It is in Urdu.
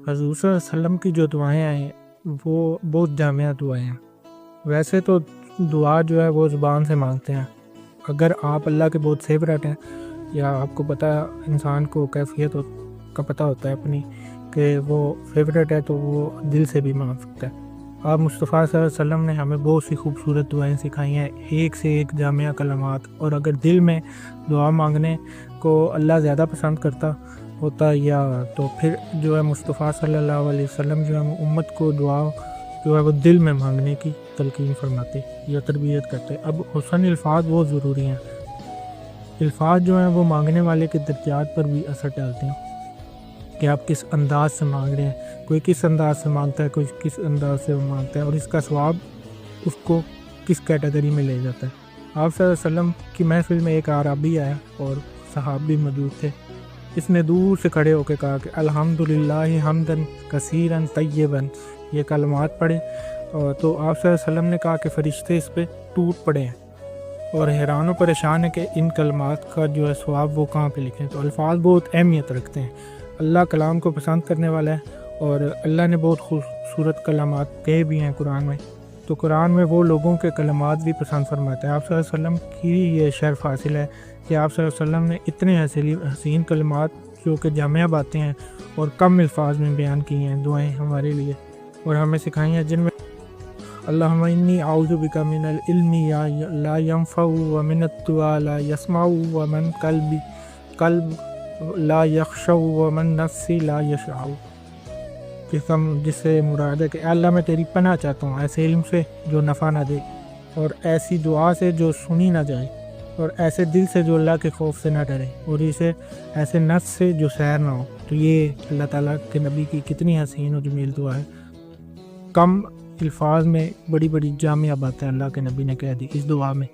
حضور صلی اللہ علیہ وسلم کی جو دعائیں ہیں وہ بہت جامع دعائیں ہیں۔ ویسے تو دعا جو ہے وہ زبان سے مانگتے ہیں، اگر آپ اللہ کے بہت فیورٹ ہیں یا آپ کو پتہ انسان کو کیفیت کا پتہ ہوتا ہے اپنی کہ وہ فیورٹ ہے تو وہ دل سے بھی مانگ سکتا ہے۔ آپ مصطفیٰ صلی اللہ علیہ وسلم نے ہمیں بہت سی خوبصورت دعائیں سکھائی ہیں، ایک سے ایک جامع کلمات، اور اگر دل میں دعا مانگنے کو اللہ زیادہ پسند کرتا ہوتا یا تو پھر جو ہے مصطفیٰ صلی اللہ علیہ وسلم جو ہے امت کو دعا جو ہے وہ دل میں مانگنے کی تلقین فرماتے یا تربیت کرتے۔ اب حسن الفاظ بہت ضروری ہیں، الفاظ جو ہیں وہ مانگنے والے کے درجات پر بھی اثر ڈالتے ہیں کہ آپ کس انداز سے مانگ رہے ہیں، کوئی کس انداز سے مانگتا ہے، کوئی کس انداز سے مانگتا ہے، اور اس کا ثواب اس کو کس کیٹیگری میں لے جاتا ہے۔ آپ صلی اللہ علیہ وسلم کی محفل میں ایک اعرابی آیا اور صحابی موجود تھے، اس نے دور سے کھڑے ہو کے کہا کہ الحمدللہ حمدن کثیرن طیبن، یہ کلمات پڑھے، اور تو آپ صلی اللہ علیہ وسلم نے کہا کہ فرشتے اس پہ ٹوٹ پڑے ہیں اور حیران و پریشان ہے کہ ان کلمات کا جو ہے ثواب وہ کہاں پہ لکھیں۔ تو الفاظ بہت اہمیت رکھتے ہیں، اللہ کلام کو پسند کرنے والا ہے، اور اللہ نے بہت خوبصورت کلمات کہے بھی ہیں قرآن میں، تو قرآن میں وہ لوگوں کے کلمات بھی پسند فرماتا ہے۔ آپ صلی اللہ علیہ وسلم کی یہ شرف حاصل ہے کہ آپ صلی اللہ علیہ وسلم نے اتنے حسین کلمات جو کہ جامع باتیں ہیں اور کم الفاظ میں بیان کی ہیں، دعائیں ہمارے لیے اور ہمیں سکھائی ہیں، جن میں اللہم انی اعوذ بک من العلم لا ينفع ومن الدعاء لا يسمع ومن قلب لا یخشع ومن نفس لا یشع، جس سے مراد ہے کہ اے اللہ میں تیری پناہ چاہتا ہوں ایسے علم سے جو نفع نہ دے، اور ایسی دعا سے جو سنی نہ جائے، اور ایسے دل سے جو اللہ کے خوف سے نہ ڈرے، اور اسے ایسے نفس سے جو سیر نہ ہو۔ تو یہ اللہ تعالیٰ کے نبی کی کتنی حسین و جمیل دعا ہے، کم الفاظ میں بڑی بڑی جامع باتیں اللہ کے نبی نے کہہ دی اس دعا میں۔